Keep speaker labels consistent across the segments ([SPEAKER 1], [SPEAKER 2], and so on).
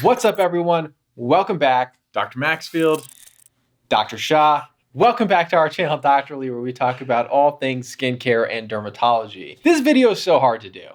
[SPEAKER 1] What's up, everyone? Welcome back.
[SPEAKER 2] Dr. Maxfield.
[SPEAKER 1] Dr. Shah. Welcome back to our channel, Dr. Lee, where we talk about all things skincare and dermatology. This video is so hard to do.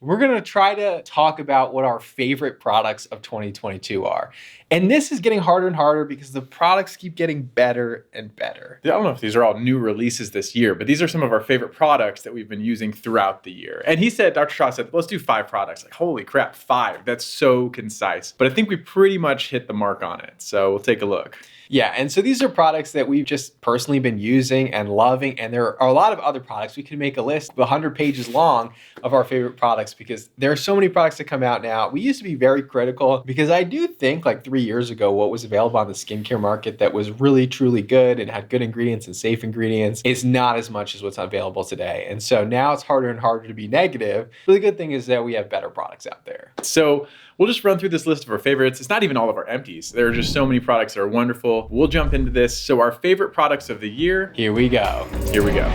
[SPEAKER 1] We're going to try to talk about what our favorite products of 2022 are. And this is getting harder and harder because the products keep getting better and better.
[SPEAKER 2] I don't know if these are all new releases this year, but these are some of our favorite products that we've been using throughout the year. And he said, Dr. Shah said, let's do 5 products. Like, holy crap, 5. That's so concise. But I think we pretty much hit the mark on it. So we'll take a look.
[SPEAKER 1] Yeah, and so these are products that we've just personally been using and loving, and there are a lot of other products. We can make a list 100 pages long of our favorite products because there are so many products that come out now. We used to be very critical because I do think like 3 years ago, what was available on the skincare market that was really, truly good and had good ingredients and safe ingredients is not as much as what's available today. And so now it's harder and harder to be negative. But the good thing is that we have better products out there.
[SPEAKER 2] So we'll just run through this list of our favorites. It's not even all of our empties. There are just so many products that are wonderful. We'll jump into this. So our favorite products of the year.
[SPEAKER 1] Here we go.
[SPEAKER 2] Here we go.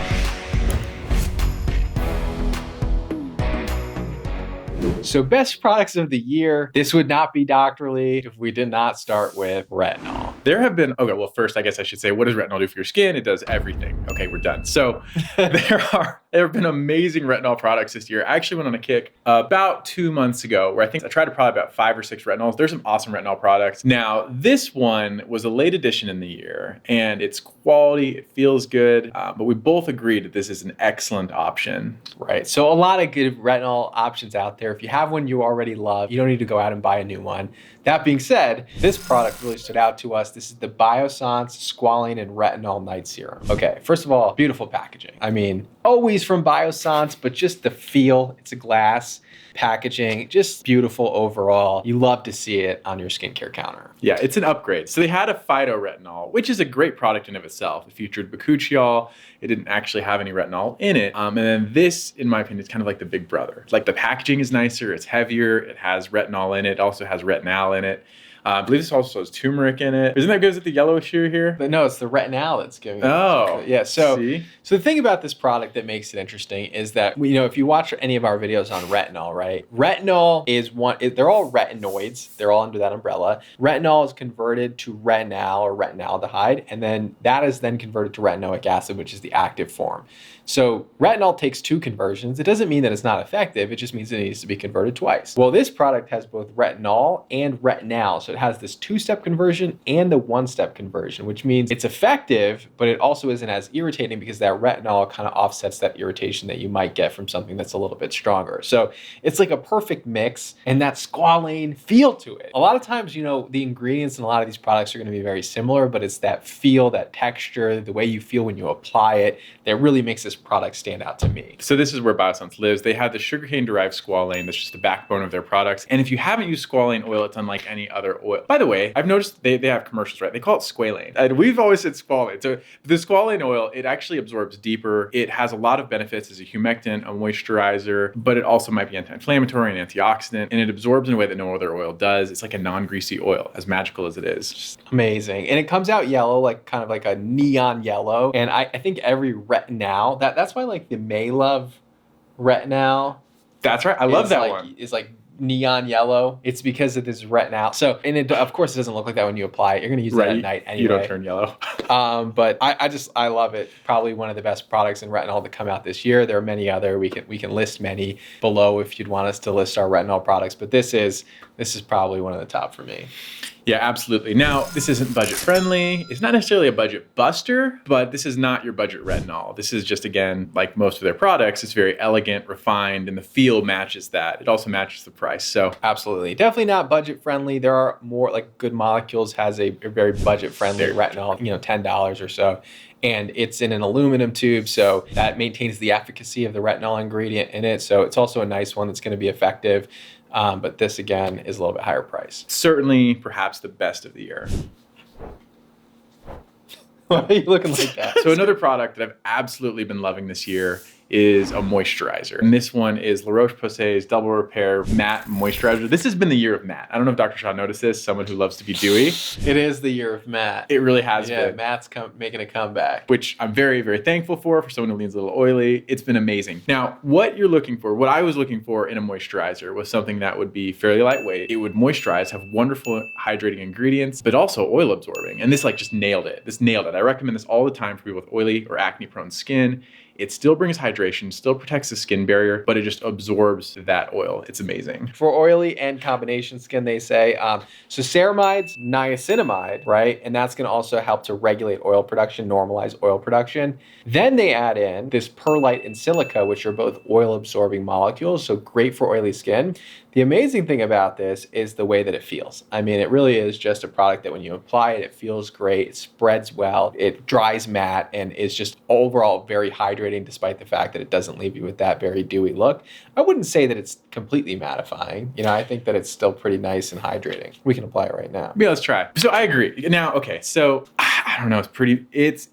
[SPEAKER 1] So best products of the year. This would not be Dr. Lee if we did not start with retinol.
[SPEAKER 2] There have been, okay, well, first, I guess I should say, what does retinol do for your skin? It does everything. Okay, we're done. So there have been amazing retinol products this year. I actually went on a kick about 2 months ago where I think I tried probably about 5 or 6 retinols. There's some awesome retinol products. Now, this one was a late addition in the year and it's quality, it feels good, but we both agreed that this is an excellent option.
[SPEAKER 1] Right, so a lot of good retinol options out there. If you have one you already love, you don't need to go out and buy a new one. That being said, this product really stood out to us. This is the Biossance Squalane and Retinol Night Serum. Okay, first of all, beautiful packaging. I mean, always from Biossance, but just the feel, it's a glass packaging, just beautiful overall. You love to see it on your skincare counter.
[SPEAKER 2] Yeah, it's an upgrade. So they had a phytoretinol, which is a great product in of itself. It featured bakuchiol. It didn't actually have any retinol in it. And then this, in my opinion, is kind of like the big brother. Like the packaging is nicer, it's heavier, it has retinol in it, it also has retinal in it. I believe this also has turmeric in it. Isn't that good? Is it the yellowish hue here?
[SPEAKER 1] But no, it's the retinol that's giving it.
[SPEAKER 2] Oh,
[SPEAKER 1] yeah. So
[SPEAKER 2] see?
[SPEAKER 1] So the thing about this product that makes it interesting is that, you know, if you watch any of our videos on retinol, right? Retinol is they're all retinoids. They're all under that umbrella. Retinol is converted to retinal or retinaldehyde, and then that is then converted to retinoic acid, which is the active form. So retinol takes 2 conversions. It doesn't mean that it's not effective. It just means it needs to be converted twice. Well, this product has both retinol and retinal. So it has this 2-step conversion and the 1-step conversion, which means it's effective, but it also isn't as irritating because that retinol kind of offsets that irritation that you might get from something that's a little bit stronger. So it's like a perfect mix and that squalane feel to it. A lot of times, you know, the ingredients in a lot of these products are going to be very similar, but it's that feel, that texture, the way you feel when you apply it that really makes this product stand out to me.
[SPEAKER 2] So this is where Biossance lives. They have the sugarcane derived squalane. That's just the backbone of their products. And if you haven't used squalane oil, it's unlike any other oil. By the way, I've noticed they have commercials, right? They call it squalane. And we've always said squalane. So the squalane oil, it actually absorbs deeper. It has a lot of benefits as a humectant, a moisturizer, but it also might be anti-inflammatory and antioxidant. And it absorbs in a way that no other oil does. It's like a non-greasy oil, as magical as it is.
[SPEAKER 1] Just amazing. And it comes out yellow, like kind of like a neon yellow. And I think every retinol, that's why like the May Love retinol.
[SPEAKER 2] That's right. I love that one.
[SPEAKER 1] It's like neon yellow. It's because of this retinol. So, and it, of course, it doesn't look like that when you apply it. You're going to use that at night anyway.
[SPEAKER 2] You don't turn yellow.
[SPEAKER 1] But I love it. Probably one of the best products in retinol to come out this year. There are many other. We can list many below if you'd want us to list our retinol products. But this is probably one of the top for me.
[SPEAKER 2] Yeah, absolutely. Now, this isn't budget friendly. It's not necessarily a budget buster, but this is not your budget retinol. This is just, again, like most of their products, it's very elegant, refined, and the feel matches that. It also matches the price. So
[SPEAKER 1] absolutely. Definitely not budget friendly. There are more like Good Molecules has a very budget friendly retinol, you know, $10 or so. And it's in an aluminum tube, so that maintains the efficacy of the retinol ingredient in it. So it's also a nice one that's going to be effective. But this, again, is a little bit higher price.
[SPEAKER 2] Certainly, perhaps the best of the year.
[SPEAKER 1] Why are you looking like that?
[SPEAKER 2] So another product that I've absolutely been loving this year is a moisturizer. And this one is La Roche-Posay's Double Repair Matte Moisturizer. This has been the year of matte. I don't know if Dr. Shaw noticed this, someone who loves to be dewy.
[SPEAKER 1] It is the year of matte.
[SPEAKER 2] It really has been.
[SPEAKER 1] Matte's making a comeback.
[SPEAKER 2] Which I'm very, very thankful for someone who leans a little oily. It's been amazing. Now, what you're looking for, what I was looking for in a moisturizer was something that would be fairly lightweight. It would moisturize, have wonderful hydrating ingredients, but also oil absorbing. And this like just nailed it. This nailed it. I recommend this all the time for people with oily or acne prone skin. It still brings hydration, still protects the skin barrier, but it just absorbs that oil. It's amazing.
[SPEAKER 1] For oily and combination skin, they say, so ceramide's niacinamide, right? And that's gonna also help to regulate oil production, normalize oil production. Then they add in this perlite and silica, which are both oil absorbing molecules, so great for oily skin. The amazing thing about this is the way that it feels. I mean, it really is just a product that when you apply it, it feels great, it spreads well, it dries matte, and is just overall very hydrating despite the fact that it doesn't leave you with that very dewy look. I wouldn't say that it's completely mattifying. You know, I think that it's still pretty nice and hydrating. We can apply it right now.
[SPEAKER 2] Yeah, let's try. So I agree. Now, okay, so I don't know, it's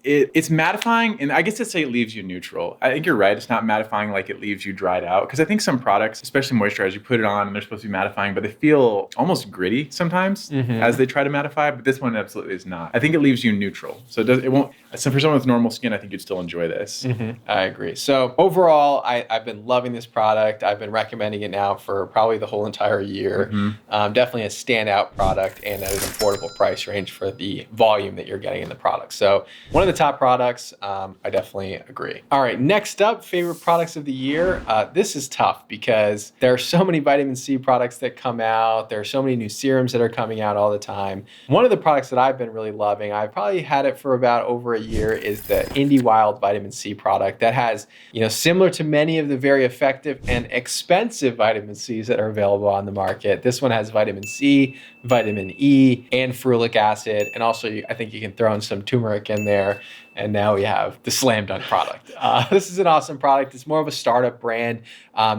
[SPEAKER 2] mattifying, and I guess I'd say it leaves you neutral. I think you're right, it's not mattifying like it leaves you dried out, because I think some products, especially moisturizers, you put it on and they're supposed to be mattifying, but they feel almost gritty sometimes as they try to mattify, but this one absolutely is not. I think it leaves you neutral. So it won't, so for someone with normal skin, I think you'd still enjoy this.
[SPEAKER 1] I agree. So overall, I've been loving this product. I've been recommending it now for probably the whole entire year. Definitely a standout product and at an affordable price range for the volume that you're getting in the product. So one of the top products, I definitely agree. All right, next up, favorite products of the year. This is tough because there are so many vitamin C products that come out. There are so many new serums that are coming out all the time. One of the products that I've been really loving, I've probably had it for about over a year, is the Indie Wild Vitamin C product that has, you know, similar to many of the very effective and expensive vitamin Cs that are available on the market. This one has vitamin C, vitamin E, and ferulic acid. And also, I think you can throw in some turmeric in there. And now we have the slam dunk product. This is an awesome product. It's more of a startup brand.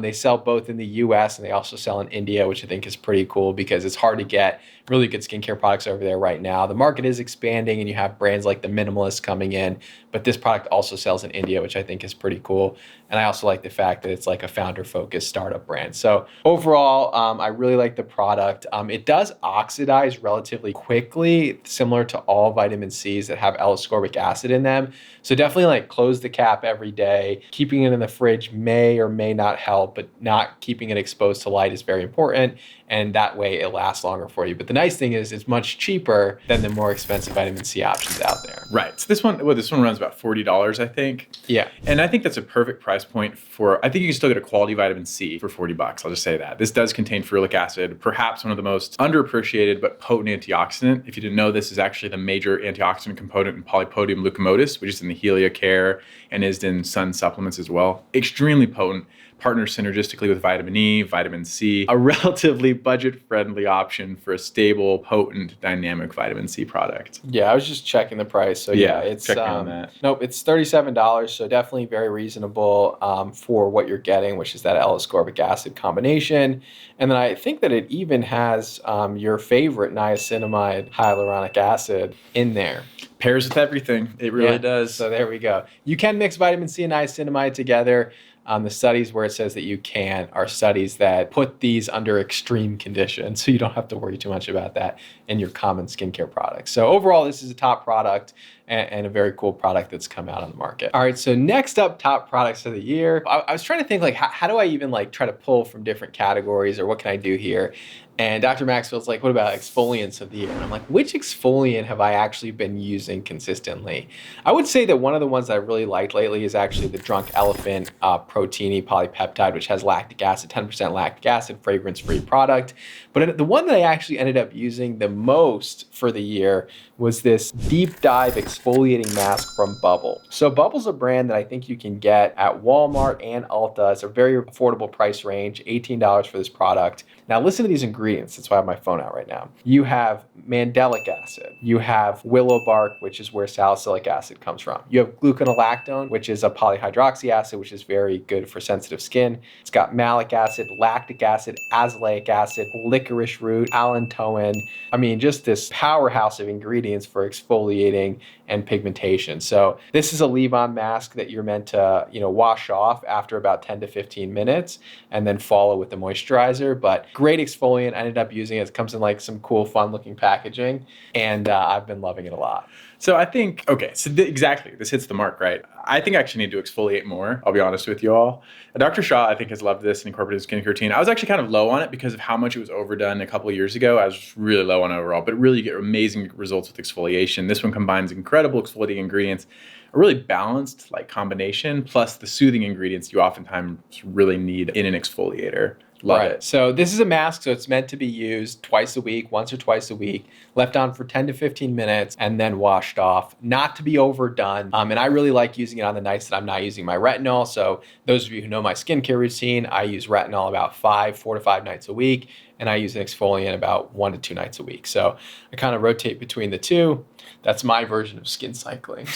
[SPEAKER 1] They sell both in the US and they also sell in India, which I think is pretty cool because it's hard to get really good skincare products over there right now. The market is expanding and you have brands like the Minimalist coming in, but this product also sells in India, which I think is pretty cool. And I also like the fact that it's like a founder-focused startup brand. So overall, I really like the product. It does oxidize relatively quickly, similar to all vitamin Cs that have L-ascorbic acid in them. So definitely like close the cap every day. Keeping it in the fridge may or may not help, but not keeping it exposed to light is very important. And that way it lasts longer for you. But the nice thing is it's much cheaper than the more expensive vitamin C options out there.
[SPEAKER 2] Right. So this one runs about $40, I think.
[SPEAKER 1] Yeah.
[SPEAKER 2] And I think that's a perfect price point for, I think you can still get a quality vitamin C for $40. I'll just say that. This does contain ferulic acid, perhaps one of the most underappreciated but potent antioxidant. If you didn't know, this is actually the major antioxidant component in Polypodium leucomotis, which is in the Helia Care and is in Sun supplements as well. Extremely potent. Partners synergistically with vitamin E, vitamin C, a relatively budget-friendly option for a stable, potent, dynamic vitamin C product.
[SPEAKER 1] Yeah, I was just checking the price. So yeah, it's
[SPEAKER 2] check me on that.
[SPEAKER 1] Nope, it's $37. So definitely very reasonable for what you're getting, which is that L-ascorbic acid combination. And then I think that it even has your favorite niacinamide hyaluronic acid in there.
[SPEAKER 2] Pairs with everything. It really does.
[SPEAKER 1] So there we go. You can mix vitamin C and niacinamide together. The studies where it says that you can are studies that put these under extreme conditions, so you don't have to worry too much about that in your common skincare products. So overall, this is a top product and a very cool product that's come out on the market. All right, so next up, top products of the year. I was trying to think like, how do I even like try to pull from different categories or what can I do here? And Dr. Maxwell's like, what about exfoliants of the year? And I'm like, which exfoliant have I actually been using consistently? I would say that one of the ones that I really liked lately is actually the Drunk Elephant Proteiny Polypeptide, which has lactic acid, 10% lactic acid, fragrance-free product. But the one that I actually ended up using the most for the year was this Deep Dive Exfoliating Mask from Bubble. So Bubble's a brand that I think you can get at Walmart and Ulta. It's a very affordable price range, $18 for this product. Now listen to these ingredients ingredients. That's why I have my phone out right now. You have mandelic acid. You have willow bark, which is where salicylic acid comes from. You have gluconolactone, which is a polyhydroxy acid, which is very good for sensitive skin. It's got malic acid, lactic acid, azelaic acid, licorice root, allantoin. I mean, just this powerhouse of ingredients for exfoliating and pigmentation. So this is a leave-on mask that you're meant to, wash off after about 10 to 15 minutes and then follow with the moisturizer. But great exfoliant. I ended up using it. It comes in like some cool, fun-looking packaging, and I've been loving it a lot.
[SPEAKER 2] So I think, okay, so exactly, this hits the mark, right? I think I actually need to exfoliate more, I'll be honest with you all. Dr. Shaw, I think, has loved this and incorporated his skincare routine. I was actually kind of low on it because of how much it was overdone a couple of years ago. I was just really low on it overall, but really you get amazing results with exfoliation. This one combines incredible exfoliating ingredients, a really balanced combination, plus the soothing ingredients you oftentimes really need in an exfoliator. Love it.
[SPEAKER 1] So this is a mask, so it's meant to be used twice a week, once or twice a week, left on for 10 to 15 minutes, and then washed off, not to be overdone. And I really like using it on the nights that I'm not using my retinol. So those of you who know my skincare routine, I use retinol about 4 to 5 nights a week, and I use an exfoliant about 1 to 2 nights a week. So I kind of rotate between the two. That's my version of skin cycling.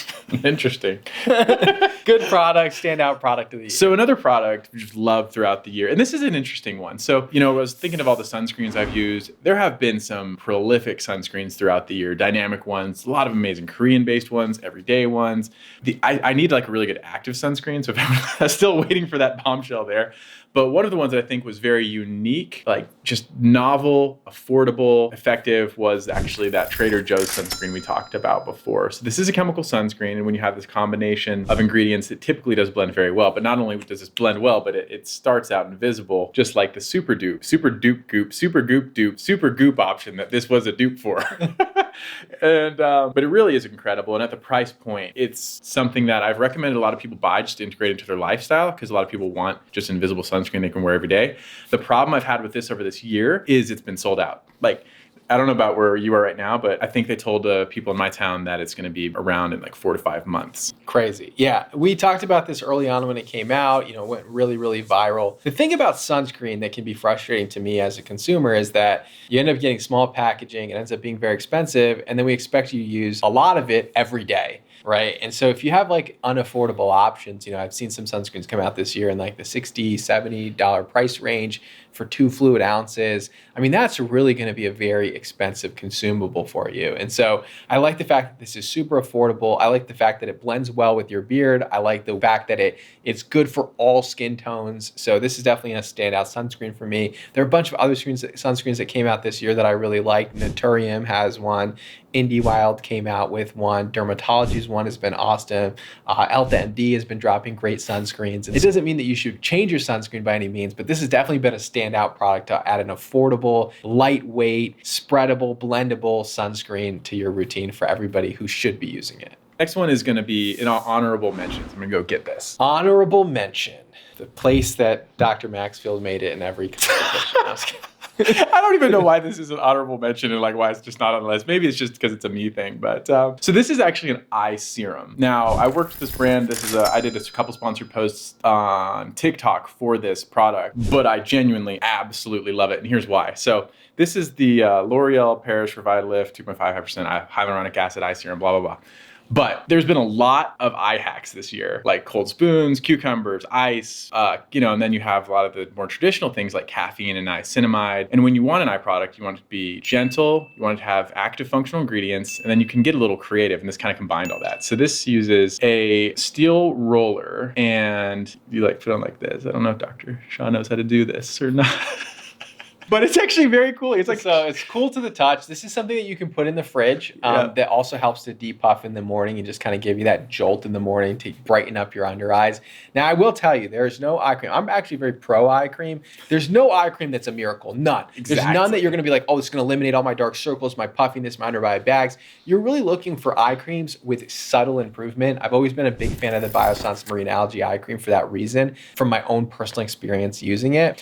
[SPEAKER 2] Interesting.
[SPEAKER 1] Good product, standout product of the year.
[SPEAKER 2] So another product we just love throughout the year, and this is an interesting one. So, I was thinking of all the sunscreens I've used. There have been some prolific sunscreens throughout the year, dynamic ones, a lot of amazing Korean-based ones, everyday ones. I need like a really good active sunscreen, so if I'm still waiting for that bombshell there. But one of the ones that I think was very unique, like just novel, affordable, effective, was actually that Trader Joe's sunscreen we talked about before. So this is a chemical sunscreen, and when you have this combination of ingredients, it typically does blend very well. But not only does this blend well, but it starts out invisible, just like the Super Dupe Goop option that this was a dupe for. But it really is incredible. And at the price point, it's something that I've recommended a lot of people buy just to integrate into their lifestyle, because a lot of people want just invisible sunscreen they can wear every day. The problem I've had with this over this year is it's been sold out. Like, I don't know about where you are right now, but I think they told people in my town that it's going to be around in like 4 to 5 months.
[SPEAKER 1] Crazy. Yeah. We talked about this early on when it came out, went really, really viral. The thing about sunscreen that can be frustrating to me as a consumer is that you end up getting small packaging. It ends up being very expensive. And then we expect you to use a lot of it every day. Right. And so if you have like unaffordable options, I've seen some sunscreens come out this year in like the $60, $70 price range for 2 fluid ounces. I mean, that's really going to be a very expensive consumable for you. And so I like the fact that this is super affordable. I like the fact that it blends well with your beard. I like the fact that it's good for all skin tones. So this is definitely a standout sunscreen for me. There are a bunch of other sunscreens that came out this year that I really like. Naturium has one. IndieWild came out with one. Dermatology's one has been awesome. EltaMD has been dropping great sunscreens. And it doesn't mean that you should change your sunscreen by any means, but this has definitely been a standout product to add an affordable, lightweight, spreadable, blendable sunscreen to your routine for everybody who should be using it.
[SPEAKER 2] Next one is going to be in honorable mentions. I'm going to go get this.
[SPEAKER 1] Honorable mention. The place that Dr. Maxfield made it in every competition.
[SPEAKER 2] I don't even know why this is an honorable mention and like why it's just not on the list. Maybe it's just because it's a me thing. But so this is actually an eye serum. Now, I worked with this brand. I did a couple sponsored posts on TikTok for this product, but I genuinely absolutely love it. And here's why. So this is the L'Oreal Paris Revitalift 2.5% hyaluronic acid eye serum, blah, blah, blah. But there's been a lot of eye hacks this year, like cold spoons, cucumbers, ice, and then you have a lot of the more traditional things like caffeine and niacinamide. And when you want an eye product, you want it to be gentle, you want it to have active functional ingredients, and then you can get a little creative, and this kind of combined all that. So this uses a steel roller, and you put it on like this. I don't know if Dr. Shaw knows how to do this or not. But it's actually very cool.
[SPEAKER 1] So it's cool to the touch. This is something that you can put in the fridge that also helps to depuff in the morning and just kind of give you that jolt in the morning to brighten up your under eyes. Now, I will tell you, there's no eye cream. I'm actually very pro eye cream. There's no eye cream that's a miracle. None.
[SPEAKER 2] Exactly.
[SPEAKER 1] There's none that you're going to be like, oh, it's going to eliminate all my dark circles, my puffiness, my under eye bags. You're really looking for eye creams with subtle improvement. I've always been a big fan of the Biossance Marine Algae eye cream for that reason, from my own personal experience using it.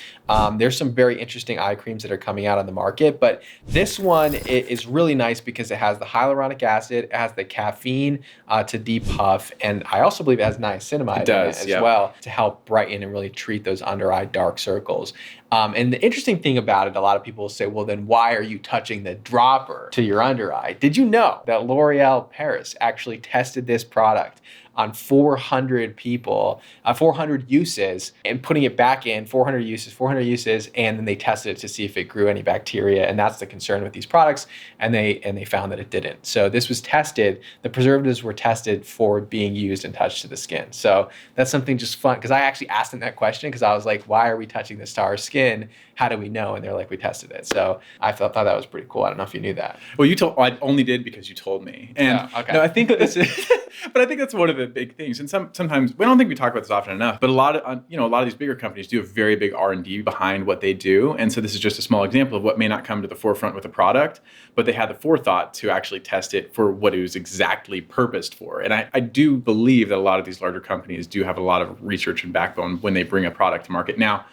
[SPEAKER 1] There's some very interesting eye creams that are coming out on the market, but this one is really nice because it has the hyaluronic acid, it has the caffeine to depuff, and I also believe it has niacinamide in it as well to help brighten and really treat those under eye dark circles. And the interesting thing about it, a lot of people will say, well, then why are you touching the dropper to your under eye? Did you know that L'Oreal Paris actually tested this product on 400 people, 400 uses, and putting it back in 400 uses, and then they tested it to see if it grew any bacteria, and that's the concern with these products, and they found that it didn't. So this was tested, the preservatives were tested for being used and touched to the skin. So that's something just fun, because I actually asked them that question, because I was like, why are we touching this to our skin? How do we know? And they're like, we tested it. So I thought that was pretty cool. I don't know if you knew that.
[SPEAKER 2] Well, I only did because you told me. And
[SPEAKER 1] okay.
[SPEAKER 2] No, I think that this is, but I think that's one of the big things. And sometimes we don't think we talk about this often enough. But a lot of these bigger companies do a very big R&D behind what they do. And so this is just a small example of what may not come to the forefront with a product, but they had the forethought to actually test it for what it was exactly purposed for. And I do believe that a lot of these larger companies do have a lot of research and backbone when they bring a product to market. Now,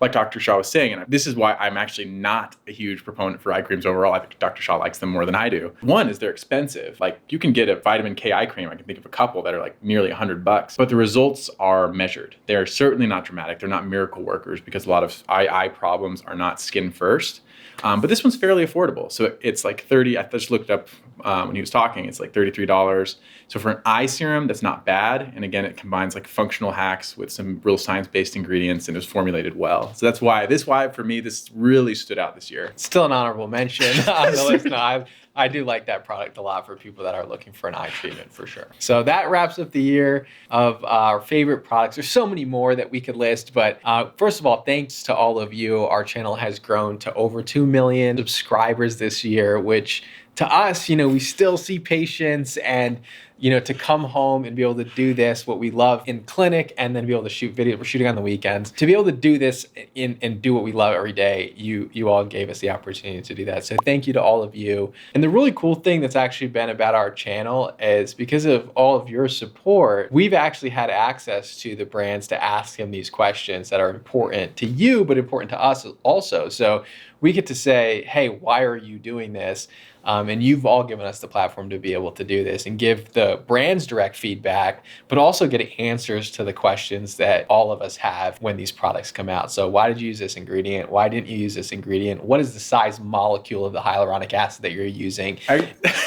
[SPEAKER 2] like Dr. Shah was saying, and this is why I'm actually not a huge proponent for eye creams overall. I think Dr. Shah likes them more than I do. One is they're expensive. Like, you can get a vitamin K eye cream. I can think of a couple that are like nearly $100, but the results are measured. They're certainly not dramatic. They're not miracle workers, because a lot of eye problems are not skin first. But this one's fairly affordable. So it's like I just looked up when he was talking, it's like $33. So for an eye serum, that's not bad. And again, it combines like functional hacks with some real science-based ingredients, and it was formulated well. So that's why for me, this really stood out this year.
[SPEAKER 1] Still an honorable mention on the list. No, I do like that product a lot for people that are looking for an eye treatment, for sure. So that wraps up the year of our favorite products. There's so many more that we could list, but first of all, thanks to all of you. Our channel has grown to over 2 million subscribers this year, which to us, we still see patients, and to come home and be able to do this, what we love in clinic, and then be able to shoot video. We're shooting on the weekends. To be able to do this and do what we love every day, you all gave us the opportunity to do that. So thank you to all of you. And the really cool thing that's actually been about our channel is because of all of your support, we've actually had access to the brands to ask them these questions that are important to you, but important to us also. So we get to say, hey, why are you doing this? And you've all given us the platform to be able to do this and give the brands direct feedback, but also get answers to the questions that all of us have when these products come out. So why did you use this ingredient? Why didn't you use this ingredient? What is the size molecule of the hyaluronic acid that you're using?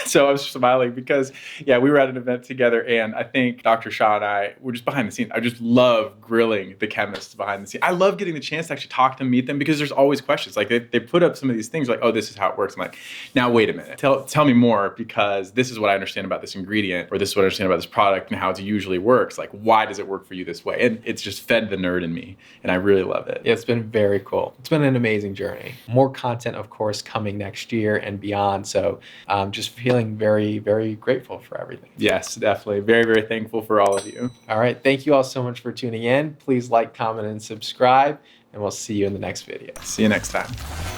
[SPEAKER 2] So I was smiling because, we were at an event together, and I think Dr. Shah and I were just behind the scenes. I just love grilling the chemists behind the scenes. I love getting the chance to actually talk to them, meet them, because there's always questions. Like they put up some of these things like, oh, this is how it works. I'm like, now wait a minute. Tell me more, because this is what I understand about this ingredient, or this is what I understand about this product and how it usually works. Like, why does it work for you this way? And it's just fed the nerd in me, and I really love it.
[SPEAKER 1] It's been very cool. It's been an amazing journey. More content, of course, coming next year and beyond. So just feeling very, very grateful for everything.
[SPEAKER 2] Yes, definitely. Very, very thankful for all of you.
[SPEAKER 1] All right. Thank you all so much for tuning in. Please like, comment, and subscribe, and we'll see you in the next video.
[SPEAKER 2] See you next time.